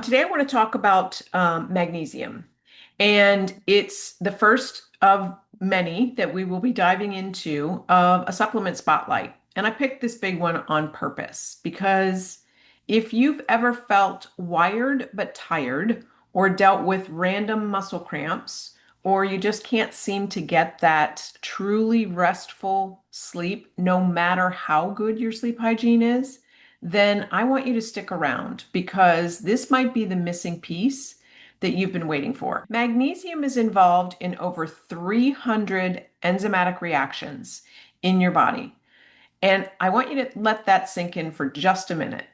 Today I want to talk about magnesium, and it's the first of many that we will be diving into of a supplement spotlight. And I picked this big one on purpose because if you've ever felt wired but tired, or dealt with random muscle cramps, or you just can't seem to get that truly restful sleep, no matter how good your sleep hygiene is, then I want you to stick around because this might be the missing piece that you've been waiting for. Magnesium is involved in over 300 enzymatic reactions in your body. And I want you to let that sink in for just a minute.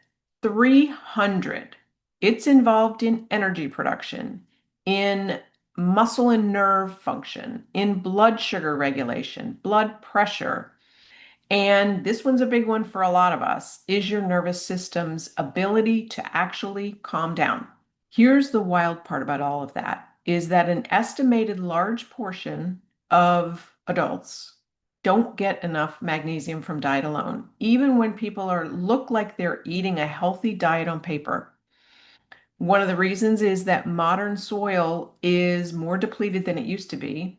300. It's involved in energy production, in muscle and nerve function, in blood sugar regulation, blood pressure, and this one's a big one for a lot of us, is your nervous system's ability to actually calm down. Here's the wild part about all of that, is that an estimated large portion of adults don't get enough magnesium from diet alone, even when people look like they're eating a healthy diet on paper. One of the reasons is that modern soil is more depleted than it used to be.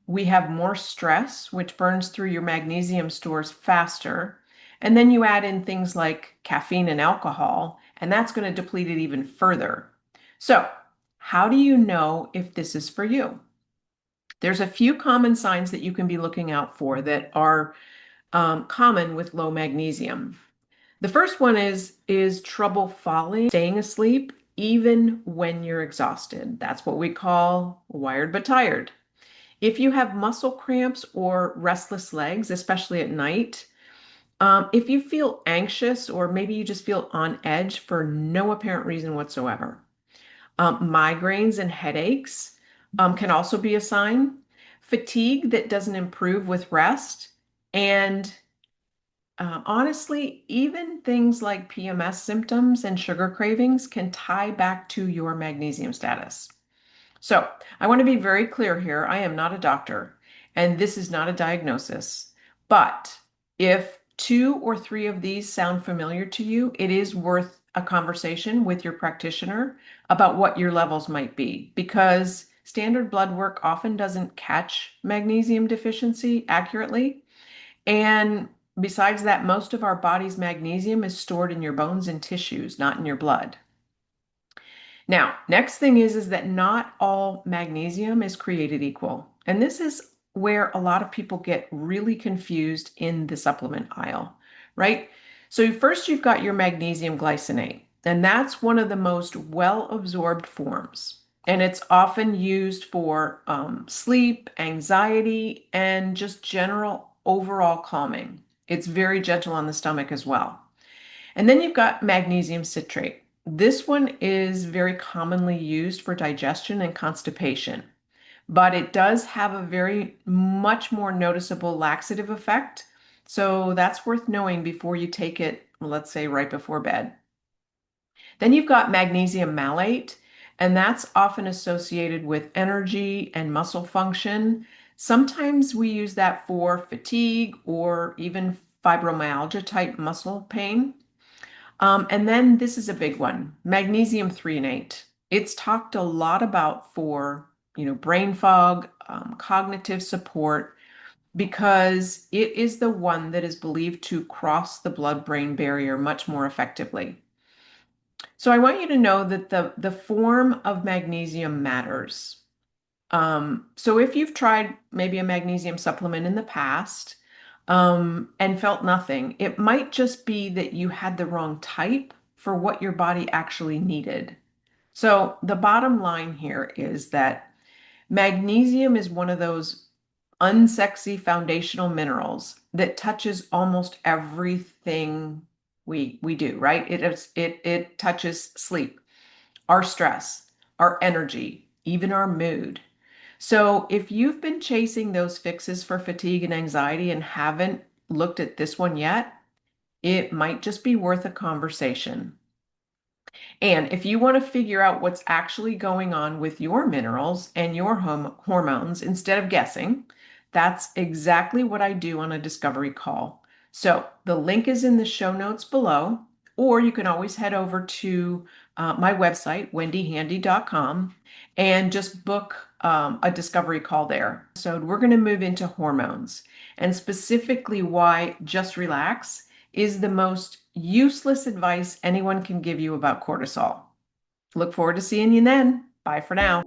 We have more stress, which burns through your magnesium stores faster. And then you add in things like caffeine and alcohol, and that's going to deplete it even further. So, how do you know if this is for you? There's a few common signs that you can be looking out for that are common with low magnesium. The first one is trouble falling, staying asleep, even when you're exhausted. That's what we call wired but tired. If you have muscle cramps or restless legs, especially at night, if you feel anxious or maybe you just feel on edge for no apparent reason whatsoever, migraines and headaches can also be a sign. Fatigue that doesn't improve with rest, and honestly, even things like PMS symptoms and sugar cravings can tie back to your magnesium status. So I want to be very clear here. I am not a doctor, and this is not a diagnosis. But if two or three of these sound familiar to you, it is worth a conversation with your practitioner about what your levels might be, because standard blood work often doesn't catch magnesium deficiency accurately. And besides that, most of our body's magnesium is stored in your bones and tissues, not in your blood. Now, next thing is that not all magnesium is created equal. And this is where a lot of people get really confused in the supplement aisle, right? So first you've got your magnesium glycinate, and that's one of the most well-absorbed forms. And it's often used for sleep, anxiety, and just general overall calming. It's very gentle on the stomach as well. And then you've got magnesium citrate. This one is very commonly used for digestion and constipation, but it does have a very much more noticeable laxative effect. So that's worth knowing before you take it, let's say right before bed. Then you've got magnesium malate, and that's often associated with energy and muscle function. Sometimes we use that for fatigue or even fibromyalgia type muscle pain. And then this is a big one, magnesium threonate. It's talked a lot about for, brain fog, cognitive support, because it is the one that is believed to cross the blood-brain barrier much more effectively. So I want you to know that the form of magnesium matters. So if you've tried maybe a magnesium supplement in the past, and felt nothing, it might just be that you had the wrong type for what your body actually needed. So the bottom line here is that magnesium is one of those unsexy foundational minerals that touches almost everything we do, right? It touches sleep, our stress, our energy, even our mood. So if you've been chasing those fixes for fatigue and anxiety and haven't looked at this one yet, it might just be worth a conversation. And if you want to figure out what's actually going on with your minerals and your hormones instead of guessing, that's exactly what I do on a discovery call. So the link is in the show notes below. or you can always head over to my website, wendyhandy.com, and just book a discovery call there. So we're going to move into hormones and specifically why just relax is the most useless advice anyone can give you about cortisol. Look forward to seeing you then. Bye for now.